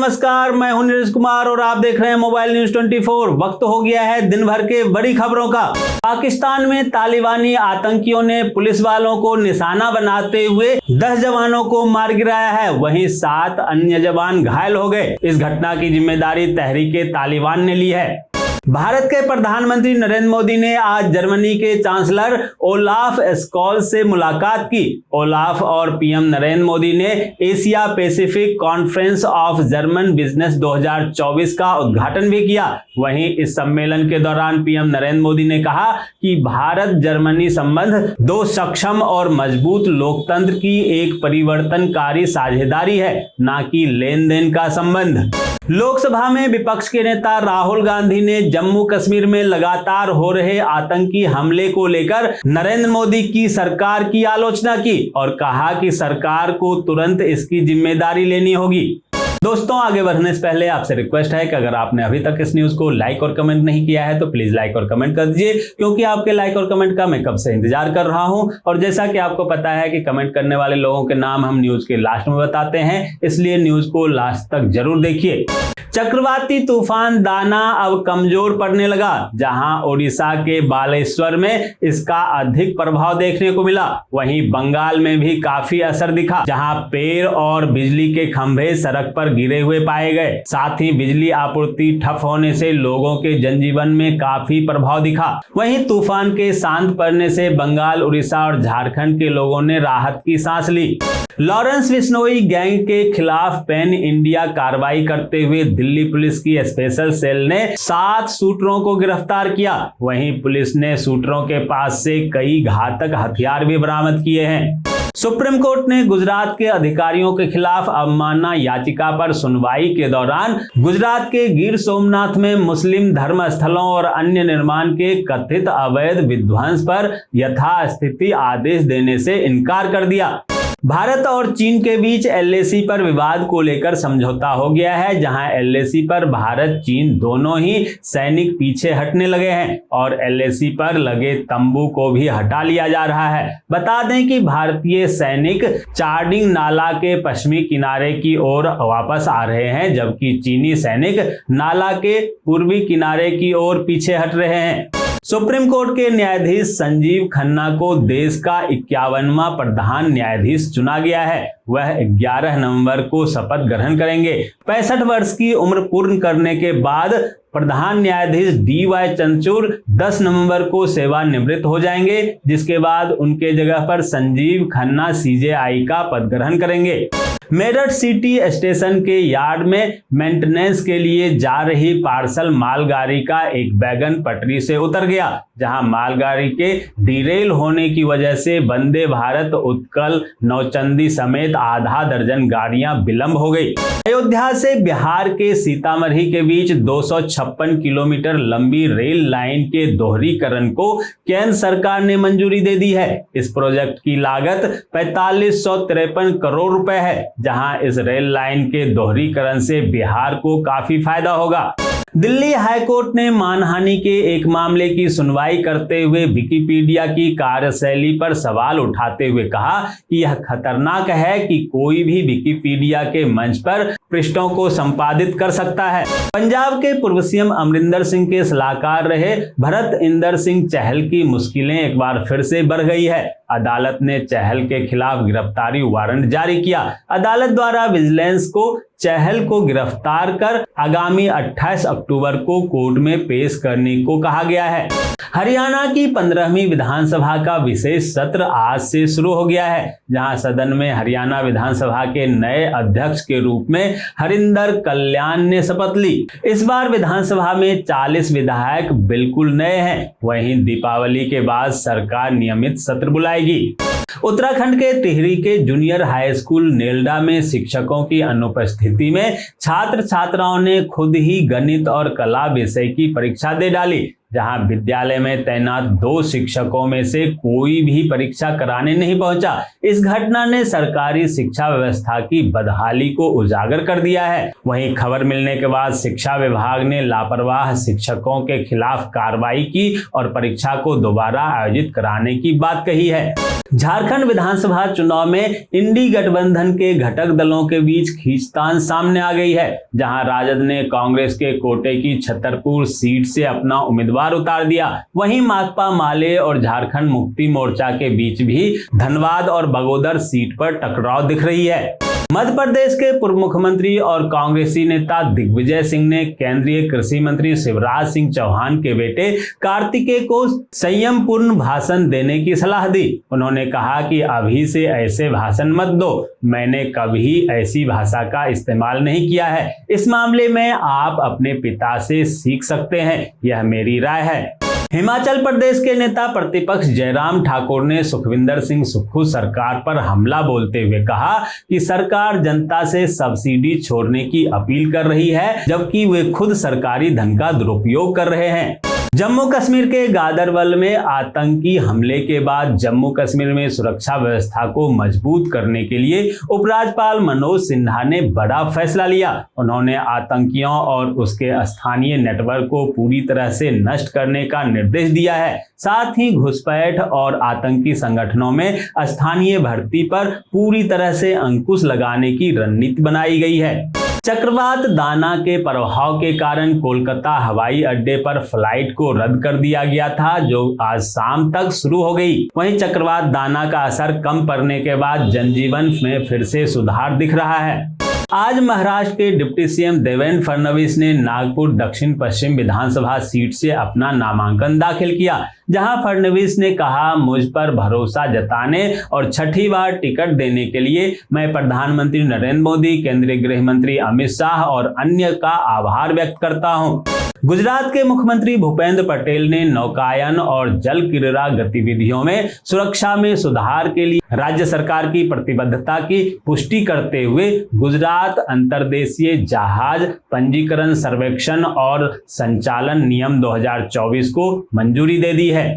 नमस्कार, मैं हूं नीरज कुमार और आप देख रहे हैं मोबाइल न्यूज 24। वक्त हो गया है दिन भर के बड़ी खबरों का। पाकिस्तान में तालिबानी आतंकियों ने पुलिस वालों को निशाना बनाते हुए 10 जवानों को मार गिराया है, वहीं 7 अन्य जवान घायल हो गए। इस घटना की जिम्मेदारी तहरीके तालिबान ने ली है। भारत के प्रधानमंत्री नरेंद्र मोदी ने आज जर्मनी के चांसलर ओलाफ स्कॉल्स से मुलाकात की। ओलाफ और पीएम नरेंद्र मोदी ने Asia Pacific conference of German business 2024 का उद्घाटन भी किया। वहीं इस सम्मेलन के दौरान पीएम नरेंद्र मोदी ने कहा कि भारत जर्मनी संबंध 2 सक्षम और मजबूत लोकतंत्र की एक परिवर्तनकारी साझेदारी है, न कि लेन देन का संबंध। लोकसभा में विपक्ष के नेता राहुल गांधी ने जम्मू कश्मीर में लगातार हो रहे आतंकी हमले को लेकर नरेंद्र मोदी की सरकार की आलोचना की और कहा कि सरकार को तुरंत इसकी जिम्मेदारी लेनी होगी। दोस्तों, आगे बढ़ने से पहले आपसे रिक्वेस्ट है कि अगर आपने अभी तक इस न्यूज को लाइक और कमेंट नहीं किया है तो प्लीज लाइक और कमेंट कर दीजिए, क्योंकि आपके लाइक और कमेंट का मैं कब से इंतजार कर रहा हूं। और जैसा कि आपको पता है कि कमेंट करने वाले लोगों के नाम हम न्यूज के लास्ट में बताते हैं, इसलिए न्यूज को लास्ट तक जरूर देखिए। चक्रवाती तूफान दाना अब कमजोर पड़ने लगा। जहां ओडिशा के बालेश्वर में इसका अधिक प्रभाव देखने को मिला, वहीं बंगाल में भी काफी असर दिखा, जहां पेड़ और बिजली के खंभे सड़क पर गिरे हुए पाए गए। साथ ही बिजली आपूर्ति ठप होने से लोगों के जनजीवन में काफी प्रभाव दिखा। वहीं तूफान के शांत पड़ने से बंगाल, उड़ीसा और झारखंड के लोगों ने राहत की सांस ली। लॉरेंस बिश्नोई गैंग के खिलाफ पैन इंडिया कार्रवाई करते हुए दिल्ली पुलिस की स्पेशल सेल ने 7 शूटरों को गिरफ्तार किया। वहीं पुलिस ने शूटरों के पास से कई घातक हथियार भी बरामद किए हैं। सुप्रीम कोर्ट ने गुजरात के अधिकारियों के खिलाफ अवमानना याचिका पर सुनवाई के दौरान गुजरात के गिर सोमनाथ में मुस्लिम धर्म स्थलों और अन्य निर्माण के कथित अवैध विध्वंस पर यथास्थिति आदेश देने से इनकार कर दिया। भारत और चीन के बीच एलएसी पर विवाद को लेकर समझौता हो गया है, जहां एलएसी पर भारत चीन दोनों ही सैनिक पीछे हटने लगे हैं और एलएसी पर लगे तंबू को भी हटा लिया जा रहा है। बता दें कि भारतीय सैनिक चार्डिंग नाला के पश्चिमी किनारे की ओर वापस आ रहे हैं, जबकि चीनी सैनिक नाला के पूर्वी किनारे की ओर पीछे हट रहे हैं। सुप्रीम कोर्ट के न्यायाधीश संजीव खन्ना को देश का 51वां प्रधान न्यायाधीश चुना गया है। वह 11 नवंबर को शपथ ग्रहण करेंगे। 65 वर्ष की उम्र पूर्ण करने के बाद प्रधान न्यायाधीश DY चंद्रचूड़ 10 नवंबर को सेवानिवृत्त हो जाएंगे, जिसके बाद उनके जगह पर संजीव खन्ना CJI का पद ग्रहण करेंगे। मेरठ सिटी स्टेशन के यार्ड में मेंटेनेंस के लिए जा रही पार्सल मालगाड़ी का एक वैगन पटरी से उतर गया, जहां मालगाड़ी के डिरेल होने की वजह से वंदे भारत, उत्कल, नौचंदी समेत आधा दर्जन गाड़ियां विलंब हो गई। अयोध्या से बिहार के सीतामढ़ी के बीच 256 किलोमीटर लंबी रेल लाइन के दोहरीकरण को केंद्र सरकार ने मंजूरी दे दी है। इस प्रोजेक्ट की लागत 4553 करोड़ रुपए है, जहां इस रेल लाइन के दोहरीकरण से बिहार को काफी फायदा होगा। दिल्ली हाईकोर्ट ने मानहानि के एक मामले की सुनवाई करते हुए विकिपीडिया की कार्यशैली पर सवाल उठाते हुए कहा कि यह खतरनाक है कि कोई भी विकिपीडिया के मंच पर पृष्ठों को संपादित कर सकता है। पंजाब के पूर्व सीएम अमरिंदर सिंह के सलाहकार रहे भरत इंदर सिंह चहल की मुश्किलें एक बार फिर से बढ़ गई है। अदालत ने चहल के खिलाफ गिरफ्तारी वारंट जारी किया। अदालत द्वारा विजिलेंस को चहल को गिरफ्तार कर आगामी 28 अक्टूबर को कोर्ट में पेश करने को कहा गया है। हरियाणा की 15वीं विधानसभा का विशेष सत्र आज से शुरू हो गया है, जहां सदन में हरियाणा विधानसभा के नए अध्यक्ष के रूप में हरिंदर कल्याण ने शपथ ली। इस बार विधानसभा में 40 विधायक बिल्कुल नए हैं। वहीं दीपावली के बाद सरकार नियमित सत्र बुलाएगी। उत्तराखंड के टिहरी के जूनियर हाई स्कूल नेल्डा में शिक्षकों की अनुपस्थिति में छात्र छात्राओं ने खुद ही गणित और कला विषय की परीक्षा दे डाली, जहां विद्यालय में तैनात 2 शिक्षकों में से कोई भी परीक्षा कराने नहीं पहुंचा। इस घटना ने सरकारी शिक्षा व्यवस्था की बदहाली को उजागर कर दिया है। वहीं खबर मिलने के बाद शिक्षा विभाग ने लापरवाह शिक्षकों के खिलाफ कार्रवाई की और परीक्षा को दोबारा आयोजित कराने की बात कही है। झारखंड विधानसभा चुनाव में इंडी गठबंधन के घटक दलों के बीच खींचतान सामने आ गई है, जहां राजद ने कांग्रेस के कोटे की छतरपुर सीट से अपना उम्मीदवार उतार दिया। वहीं माकपा माले और झारखंड मुक्ति मोर्चा के बीच भी धनबाद और बगोदर सीट पर टकराव दिख रही है। मध्य प्रदेश के पूर्व मुख्यमंत्री और कांग्रेसी नेता दिग्विजय सिंह ने केंद्रीय कृषि मंत्री शिवराज सिंह चौहान के बेटे कार्तिकेय को संयमपूर्ण भाषण देने की सलाह दी। उन्होंने कहा कि अभी से ऐसे भाषण मत दो, मैंने कभी ऐसी भाषा का इस्तेमाल नहीं किया है। इस मामले में आप अपने पिता से सीख सकते हैं, यह मेरी राय है। हिमाचल प्रदेश के नेता प्रतिपक्ष जयराम ठाकुर ने सुखविंदर सिंह सुक्खू सरकार पर हमला बोलते हुए कहा कि सरकार जनता से सब्सिडी छोड़ने की अपील कर रही है, जबकि वे खुद सरकारी धन का दुरुपयोग कर रहे हैं। जम्मू कश्मीर के गादरबल में आतंकी हमले के बाद जम्मू कश्मीर में सुरक्षा व्यवस्था को मजबूत करने के लिए उपराज्यपाल मनोज सिन्हा ने बड़ा फैसला लिया। उन्होंने आतंकियों और उसके स्थानीय नेटवर्क को पूरी तरह से नष्ट करने का निर्देश दिया है। साथ ही घुसपैठ और आतंकी संगठनों में स्थानीय भर्ती पर पूरी तरह से अंकुश लगाने की रणनीति बनाई गई है। चक्रवात दाना के प्रभाव के कारण कोलकाता हवाई अड्डे पर फ्लाइट को रद्द कर दिया गया था, जो आज शाम तक शुरू हो गई। वहीं चक्रवात दाना का असर कम पड़ने के बाद जनजीवन में फिर से सुधार दिख रहा है। आज महाराष्ट्र के डिप्टी सीएम देवेंद्र फडणवीस ने नागपुर दक्षिण पश्चिम विधानसभा सीट से अपना नामांकन दाखिल किया, जहां फडणवीस ने कहा, मुझ पर भरोसा जताने और 6ठी बार टिकट देने के लिए मैं प्रधानमंत्री नरेंद्र मोदी, केंद्रीय गृह मंत्री अमित शाह और अन्य का आभार व्यक्त करता हूं। गुजरात के मुख्यमंत्री भूपेंद्र पटेल ने नौकायन और जल क्रीड़ा गतिविधियों में सुरक्षा में सुधार के लिए राज्य सरकार की प्रतिबद्धता की पुष्टि करते हुए गुजरात अंतर्देशीय जहाज पंजीकरण सर्वेक्षण और संचालन नियम 2024 को मंजूरी दे दी है।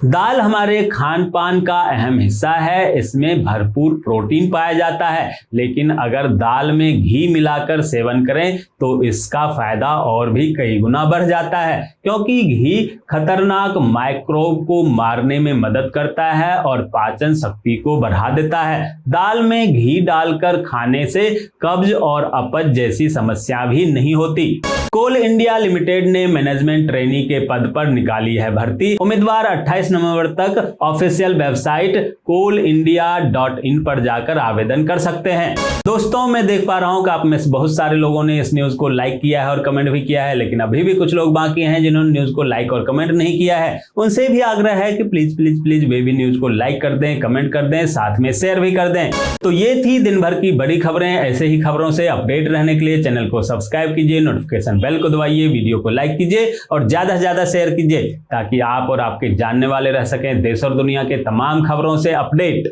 दाल हमारे खान पान का अहम हिस्सा है, इसमें भरपूर प्रोटीन पाया जाता है, लेकिन अगर दाल में घी मिलाकर सेवन करें तो इसका फायदा और भी कई गुना बढ़ जाता है, क्योंकि घी खतरनाक माइक्रोब को मारने में मदद करता है और पाचन शक्ति को बढ़ा देता है। दाल में घी डालकर खाने से कब्ज और अपच जैसी समस्या भी नहीं होती। कोल इंडिया लिमिटेड ने मैनेजमेंट ट्रेनी के पद पर निकाली है भर्ती। उम्मीदवार 28 नवंबर तक ऑफिशियल वेबसाइट coalindia.in पर जाकर आवेदन कर सकते हैं। दोस्तों, मैं देख पा रहा हूं कि आप में से बहुत सारे लोगों ने इस न्यूज को लाइक किया है और कमेंट भी किया है, लेकिन अभी भी कुछ लोग बाकी हैं जिन्होंने न्यूज को लाइक और कमेंट नहीं किया है। उनसे भी आग्रह है कि प्लीज प्लीज प्लीज वे भी न्यूज को लाइक कर दें, कमेंट कर दें, साथ में शेयर भी कर दें। तो ये थी दिन भर की बड़ी खबरें। ऐसे ही खबरों से अपडेट रहने के लिए चैनल को सब्सक्राइब कीजिए, नोटिफिकेशन बेल को दबाइए, वीडियो को लाइक कीजिए और ज्यादा से ज्यादा शेयर कीजिए, ताकि आप और आपके जानने वाले रह सकें देश और दुनिया के तमाम खबरों से अपडेट।